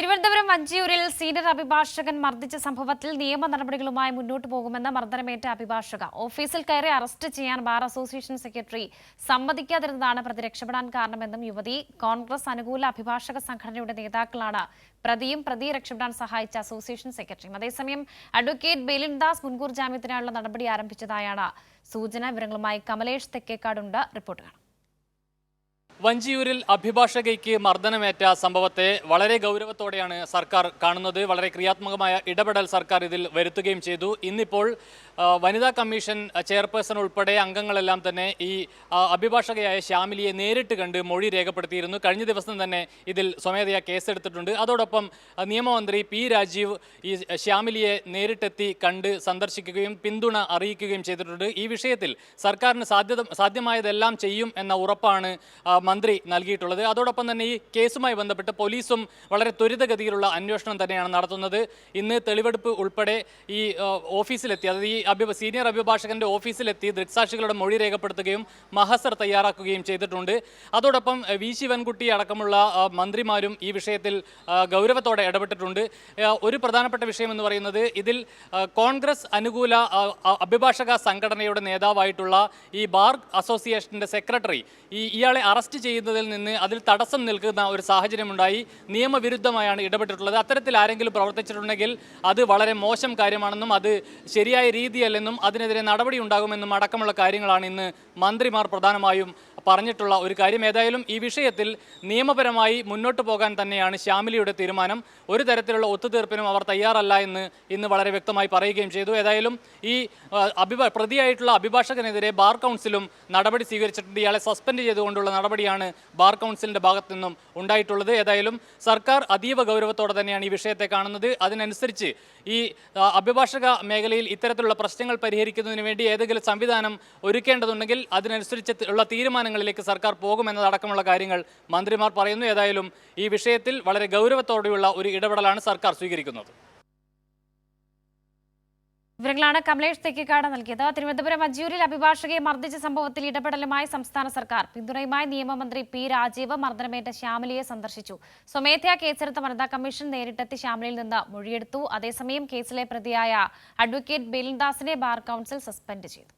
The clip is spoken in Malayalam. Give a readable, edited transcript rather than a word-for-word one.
തിരുവനന്തപുരം വഞ്ചിയൂരിൽ സീനിയർ അഭിഭാഷകൻ മർദ്ദിച്ച സംഭവത്തിൽ നിയമ നടപടികളുമായി മുന്നോട്ടു പോകുമെന്ന് മർദ്ദനമേറ്റ അഭിഭാഷക ഓഫീസിൽ കയറി അറസ്റ്റ് ചെയ്യാൻ ബാർ അസോസിയേഷൻ സെക്രട്ടറി സമ്മതിക്കാതിരുന്നതാണ് പ്രതി രക്ഷപ്പെടാൻ കാരണമെന്നും യുവതി കോൺഗ്രസ് അനുകൂല അഭിഭാഷക സംഘടനയുടെ നേതാക്കളാണ് പ്രതിയും പ്രതി രക്ഷപ്പെടാൻ സഹായിച്ച അസോസിയേഷൻ സെക്രട്ടറിയും. അതേസമയം അഡ്വക്കേറ്റ് ബേലിൻദാസ് മുൻകൂർ ജാമ്യത്തിനായുള്ള നടപടി ആരംഭിച്ചതായാണ് സൂചന. വിവരങ്ങളുമായി കമലേഷ് തെക്കേക്കാടുണ്ട്. റിപ്പോർട്ട് കാണാം. വഞ്ചിയൂരിൽ അഭിഭാഷകയ്ക്ക് മർദ്ദനമേറ്റ സംഭവത്തെ വളരെ ഗൗരവത്തോടെയാണ് സർക്കാർ കാണുന്നത്. വളരെ ക്രിയാത്മകമായ ഇടപെടൽ സർക്കാർ ഇതിൽ വരുത്തുകയും ചെയ്തു. ഇന്നിപ്പോൾ വനിതാ കമ്മീഷൻ ചെയർപേഴ്സൺ ഉൾപ്പെടെ അംഗങ്ങളെല്ലാം തന്നെ ഈ അഭിഭാഷകയായ ശ്യാമിലിയെ നേരിട്ട് കണ്ട് മൊഴി രേഖപ്പെടുത്തിയിരുന്നു. കഴിഞ്ഞ ദിവസം തന്നെ ഇതിൽ സ്വമേധയാ കേസെടുത്തിട്ടുണ്ട്. അതോടൊപ്പം നിയമമന്ത്രി പി രാജീവ് ഈ ശ്യാമിലിയെ നേരിട്ടെത്തി കണ്ട് സന്ദർശിക്കുകയും പിന്തുണ അറിയിക്കുകയും ചെയ്തിട്ടുണ്ട്. ഈ വിഷയത്തിൽ സർക്കാരിന് സാധ്യമായതെല്ലാം ചെയ്യും എന്ന ഉറപ്പാണ് മന്ത്രി നൽകിയിട്ടുള്ളത്. അതോടൊപ്പം തന്നെ ഈ കേസുമായി ബന്ധപ്പെട്ട് പോലീസും വളരെ ത്വരിതഗതിയിലുള്ള അന്വേഷണം തന്നെയാണ് നടത്തുന്നത്. ഇന്ന് തെളിവെടുപ്പ് ഉൾപ്പെടെ ഈ ഓഫീസിലെത്തി, അതായത് ഈ സീനിയർ അഭിഭാഷകന്റെ ഓഫീസിലെത്തി ദൃക്സാക്ഷികളുടെ മൊഴി രേഖപ്പെടുത്തുകയും മഹസർ തയ്യാറാക്കുകയും ചെയ്തിട്ടുണ്ട്. അതോടൊപ്പം വി ശിവൻകുട്ടി അടക്കമുള്ള മന്ത്രിമാരും ഈ വിഷയത്തിൽ ഗൗരവത്തോടെ ഇടപെട്ടിട്ടുണ്ട്. ഒരു പ്രധാനപ്പെട്ട വിഷയം എന്ന് പറയുന്നത് ഇതിൽ കോൺഗ്രസ് അനുകൂല അഭിഭാഷക സംഘടനയുടെ നേതാവായിട്ടുള്ള ഈ ബാർ അസോസിയേഷന്റെ സെക്രട്ടറി ഇയാളെ അറസ്റ്റ് ചെയ്യുന്നതിൽ നിന്ന് അതിൽ തടസ്സം നിൽക്കുന്ന ഒരു സാഹചര്യമുണ്ടായി. നിയമവിരുദ്ധമായാണ് ഇടപെട്ടിട്ടുള്ളത്. അത്തരത്തിൽ ആരെങ്കിലും പ്രവർത്തിച്ചിട്ടുണ്ടെങ്കിൽ അത് വളരെ മോശം കാര്യമാണെന്നും അത് ശരിയായ രീതിയല്ലെന്നും അതിനെതിരെ നടപടി ഉണ്ടാകുമെന്നും അടക്കമുള്ള കാര്യങ്ങളാണ് ഇന്ന് മന്ത്രിമാർ പ്രധാനമായും പറഞ്ഞിട്ടുള്ള ഒരു കാര്യം. ഏതായാലും ഈ വിഷയത്തിൽ നിയമപരമായി മുന്നോട്ട് പോകാൻ തന്നെയാണ് ശ്യാമിലിയുടെ തീരുമാനം. ഒരു തരത്തിലുള്ള ഒത്തുതീർപ്പിനും അവർ തയ്യാറല്ല എന്ന് ഇന്ന് വളരെ വ്യക്തമായി പറയുകയും ചെയ്തു. ഏതായാലും ഈ പ്രതിയായിട്ടുള്ള അഭിഭാഷകനെതിരെ ബാർ കൗൺസിലും നടപടി സ്വീകരിച്ചിട്ടുണ്ട്. ഇയാളെ സസ്പെൻഡ് ചെയ്തുകൊണ്ടുള്ള നടപടിയാണ് ബാർ കൗൺസിലിന്റെ ഭാഗത്തു നിന്നും ഉണ്ടായിട്ടുള്ളത്. ഏതായാലും സർക്കാർ അതീവ ഗൗരവത്തോടെ തന്നെയാണ് ഈ വിഷയത്തെ കാണുന്നത്. അതിനനുസരിച്ച് ഈ അഭിഭാഷക മേഖലയിൽ ഇത്തരത്തിലുള്ള പ്രശ്നങ്ങൾ പരിഹരിക്കുന്നതിന് വേണ്ടി ഏതെങ്കിലും സംവിധാനം ഒരുക്കേണ്ടതുണ്ടെങ്കിൽ അതിനനുസരിച്ചുള്ള തീരുമാനങ്ങളിലേക്ക് സർക്കാർ പോകുമെന്നതടക്കമുള്ള കാര്യങ്ങൾ മന്ത്രിമാർ പറയുന്നു. ഏതായാലും ഈ വിഷയത്തിൽ വളരെ ഗൗരവത്തോടെയുള്ള ഒരു ഇടപെടലാണ് സർക്കാർ സ്വീകരിക്കുന്നത്. വിവരങ്ങളാണ് കമലേഷ് തെക്കേക്കാട് നൽകിയത്. തിരുവനന്തപുരം വഞ്ചിയൂരിൽ അഭിഭാഷകയെ മർദ്ദിച്ച സംഭവത്തിൽ ഇടപെടലുമായി സംസ്ഥാന സർക്കാർ. പിന്തുണയുമായി നിയമമന്ത്രി പി രാജീവ് മർദ്ദനമേറ്റ ശ്യാമിലിയെ സന്ദർശിച്ചു. സ്വമേധയാ കേസെടുത്ത വനിതാ കമ്മീഷൻ നേരിട്ടെത്തി ശ്യാമിലിയിൽ നിന്ന് മൊഴിയെടുത്തു. അതേസമയം കേസിലെ പ്രതിയായ അഡ്വക്കേറ്റ് ബേലിൻദാസിനെ ബാർ കൗൺസിൽ സസ്പെൻഡ് ചെയ്തു.